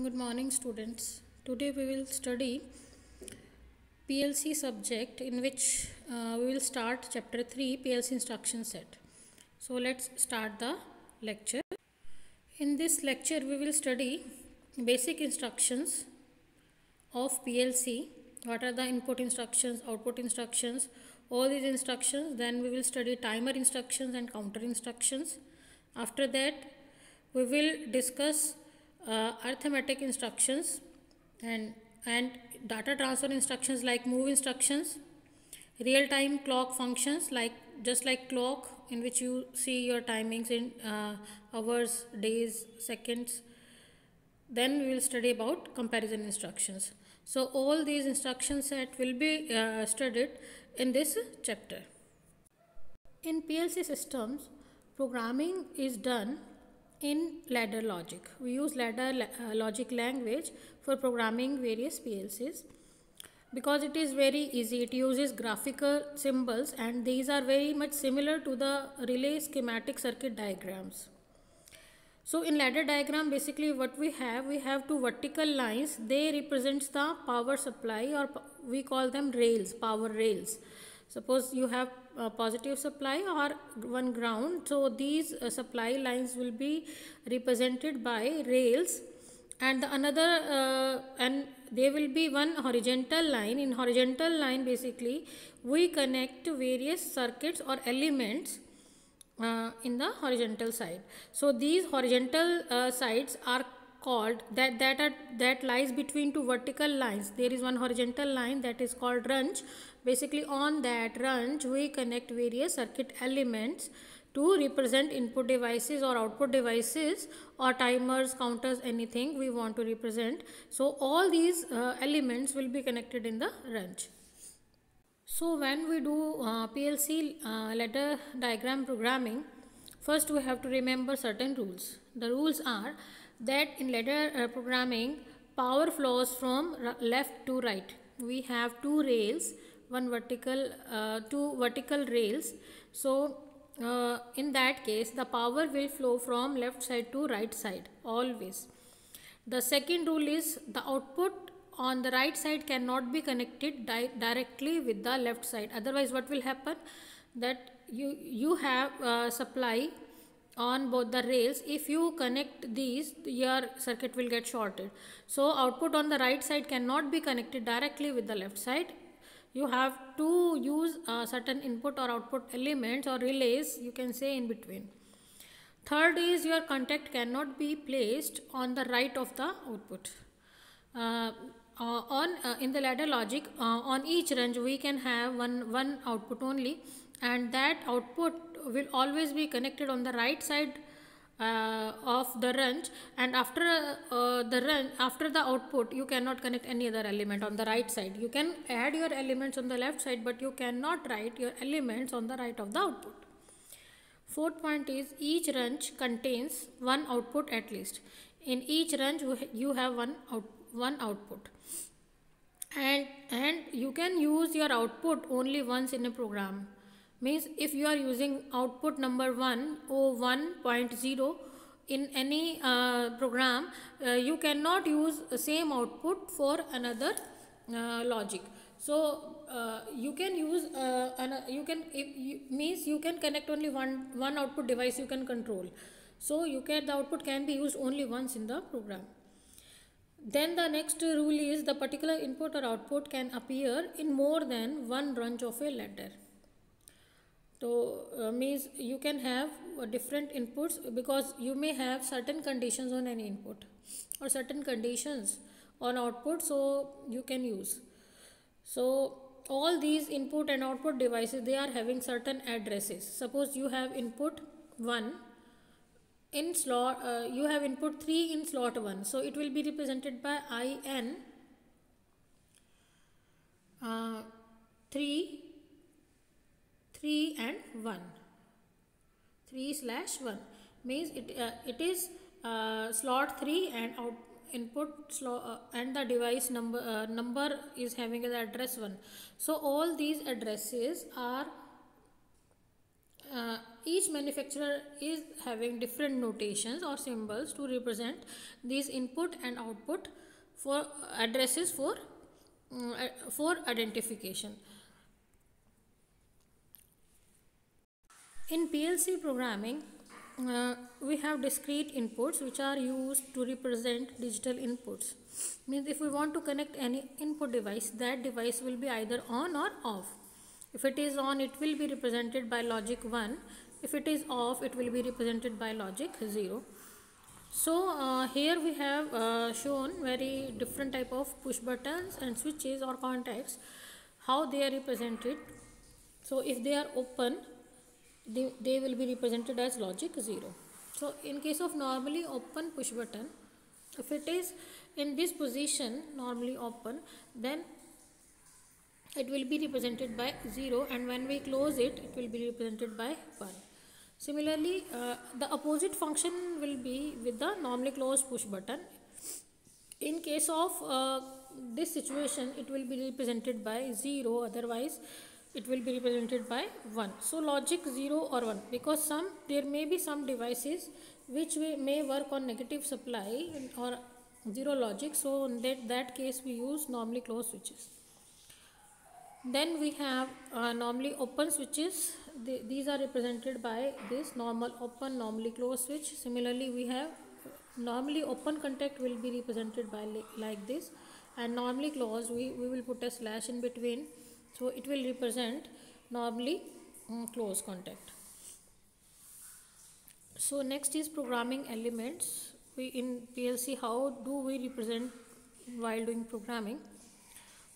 Good morning, students. Today we will study PLC subject in which we will start chapter 3 PLC instruction set. So let's start the lecture. In this lecture we will study basic instructions of PLC. What are the input instructions, output instructions, all these instructions. Then we will study timer instructions and counter instructions. After that we will discuss arithmetic instructions and data transfer instructions like move instructions, real time clock functions like just like clock in which you see your timings in hours, days, seconds. Then we will study about comparison instructions. So all these instruction set will be studied in this chapter. In PLC systems, programming is done in ladder logic. We use ladder logic language for programming various PLCs because it is very easy. It uses graphical symbols and these are very much similar to the relay schematic circuit diagrams. So in ladder diagram, basically what we have two vertical lines. They represents the power supply, or we call them rails, power rails. Suppose you have a positive supply or one ground, so these supply lines will be represented by rails, and the another and there will be one horizontal line. In horizontal line, basically we connect various circuits or elements in the horizontal side. So these horizontal sides are called that lies between two vertical lines. There is one horizontal line that is called runge. Basically on that runge we connect various circuit elements to represent input devices or output devices or timers, counters, anything we want to represent. So all these elements will be connected in the runge. So when we do PLC ladder diagram programming, first we have to remember certain rules. The rules are that in ladder programming, power flows from left to right. We have two rails, two vertical rails. So in that case, the power will flow from left side to right side always. The second rule is the output on the right side cannot be connected directly with the left side. Otherwise what will happen, that you have supply on both the rails. If you connect these, your circuit will get shorted. So output on the right side cannot be connected directly with the left side. You have to use certain input or output elements or relays, you can say, in between. Third is your contact cannot be placed on the right of the output. In the ladder logic, on each range we can have one output only, and that output will always be connected on the right side of the range, and after the output you cannot connect any other element on the right side. You can add your elements on the left side, but you cannot write your elements on the right of the output. Fourth point is each range contains one output at least. In each range you have one output, and you can use your output only once in a program. Means if you are using output number 1 or 1.0 in any program, you cannot use the same output for another logic. So you can use you can connect only one output device you can control. So the output can be used only once in the program. Then the next rule is the particular input or output can appear in more than one range of a ladder. So means you can have different inputs, because you may have certain conditions on any input or certain conditions on output, so you can use. So all these input and output devices, they are having certain addresses. Suppose you have input 1 in slot, you have input 3 in slot 1, so it will be represented by IN 3 and 1. 3/1 means it is slot 3 and input slot and the device number is having the address 1. So all these addresses are each manufacturer is having different notations or symbols to represent these input and output for addresses for identification. In PLC programming, we have discrete inputs which are used to represent digital inputs. Means if we want to connect any input device, that device will be either on or off. If it is on, it will be represented by logic 1. If it is off, it will be represented by logic 0. So here we have shown very different type of push buttons and switches or contacts, how they are represented. So if they are open, they will be represented as logic 0. So in case of normally open push button, if it is in this position normally open, then it will be represented by 0, and when we close it, it will be represented by 1. Similarly, the opposite function will be with the normally closed push button. In case of this situation, it will be represented by 0, otherwise it will be represented by 1. So logic 0 or 1, because there may be some devices which may work on negative supply or 0 logic, so in that case we use normally closed switches. Then we have normally open switches. These are represented by this normal open, normally closed switch. Similarly, we have normally open contact will be represented by like this, and normally closed we will put a slash in between, so it will represent normally closed contact. So next is programming elements. In PLC, how do we represent while doing programming?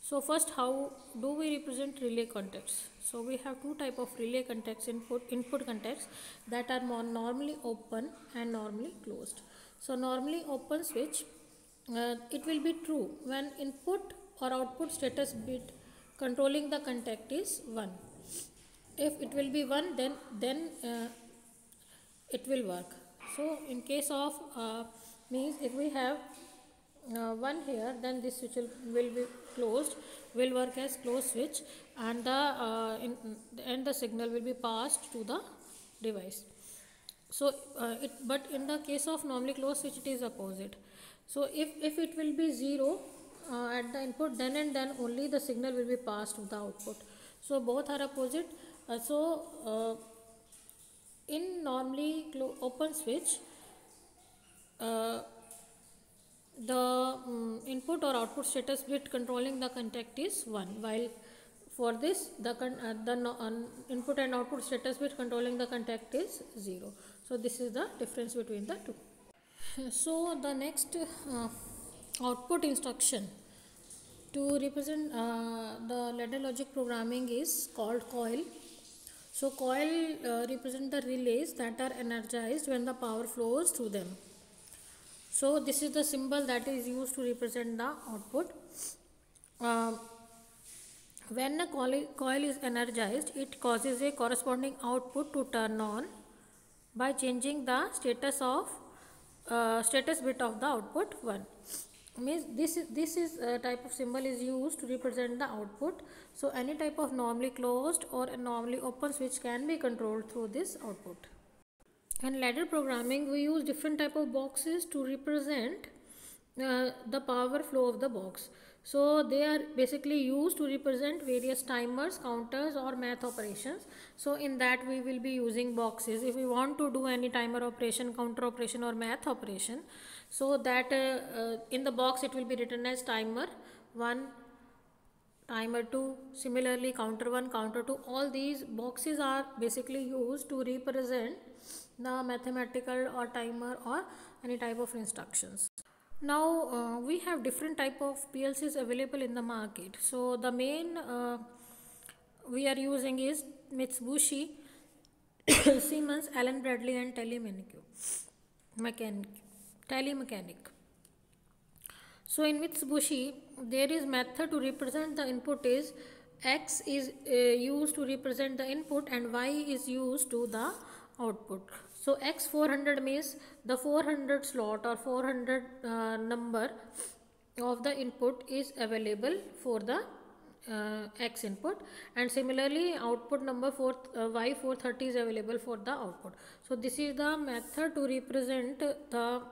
So first, how do we represent relay contacts? So we have two type of relay contacts, input contacts, that are normally open and normally closed. So normally open switch, it will be true when input or output status bit controlling the contact is 1. If it will be 1, then it will work. So in case of means if we have 1 here, then this switch will be closed, will work as closed switch, and the signal will be passed to the device. So but in the case of normally closed switch, it is opposite. So if it will be 0 at the input, then and then only the signal will be passed to the output. So both are opposite. In normally open switch, the input or output status bit controlling the contact is 1, while for this the input and output status bit controlling the contact is 0. So this is the difference between the two. So the next output instruction to represent the ladder logic programming is called coil. So coil represent the relays that are energized when the power flows through them. So this is the symbol that is used to represent the output. When a coil is energized, it causes a corresponding output to turn on by changing the status bit of the output 1. Means this is a type of symbol is used to represent the output. So any type of normally closed or normally open switch can be controlled through this output. In ladder programming, we use different type of boxes to represent the power flow of the box. So they are basically used to represent various timers, counters or math operations. So in that we will be using boxes. If we want to do any timer operation, counter operation or math operation, so that in the box it will be written as timer 1, timer 2, similarly counter 1, counter 2. All these boxes are basically used to represent the mathematical or timer or any type of instructions. Now we have different type of PLCs available in the market. So the main we are using is Mitsubishi, Siemens, Allen Bradley and Telemecanic. So in Mitsubishi, there is method to represent the input is X is used to represent the input and Y is used to the output. So X400 means the 400 slot or 400 number of the input is available for the X input, and similarly output number Y430 is available for the output. So this is the method to represent the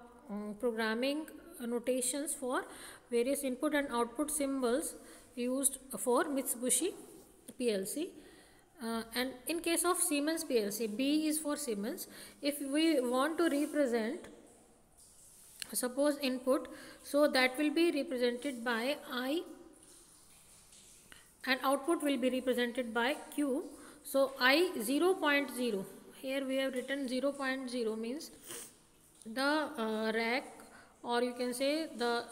programming notations for various input and output symbols used for Mitsubishi PLC. And in case of Siemens PLC, B is for Siemens. If we want to represent suppose input, so that will be represented by I and output will be represented by Q. So I 0.0, here we have written 0.0 means the rack, or you can say the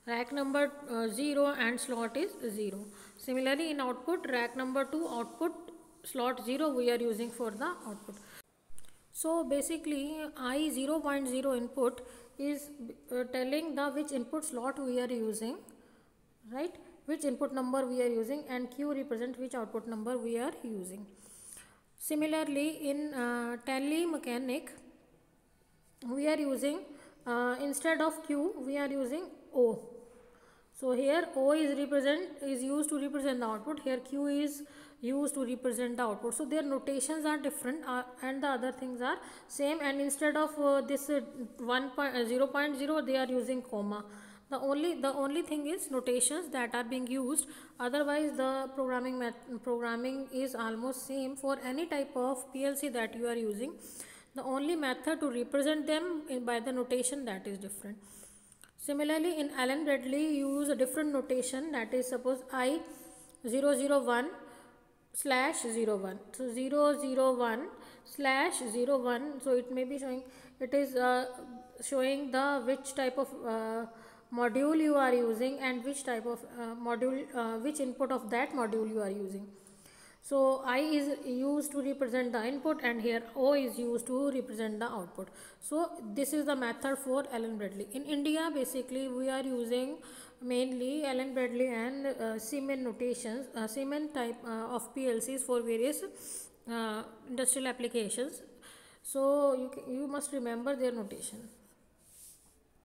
rack number 0 and slot is 0. Similarly in output, rack number 2 output slot 0 we are using for the output. So basically I 0.0 input is telling the which input slot we are using, right, which input number we are using, and Q represent which output number we are using. Similarly in tally mechanic we are using instead of Q we are using O. So here O is used to represent the output, here Q is used to represent the output. So their notations are different and the other things are same, and instead of this 0.0 they are using comma. The only thing is notations that are being used, otherwise the programming is almost same for any type of PLC that you are using. The only method to represent them by the notation that is different. Similarly in Allen Bradley you use a different notation, that is suppose I 001/01. So 001/01, so it may be showing, it is showing the which type of module you are using and which type of which input of that module you are using. So I is used to represent the input and here O is used to represent the output. So this is the method for Allen Bradley. In India basically we are using mainly Allen Bradley and Siemens notations, Siemens type of PLCs for various industrial applications. So you must remember their notation.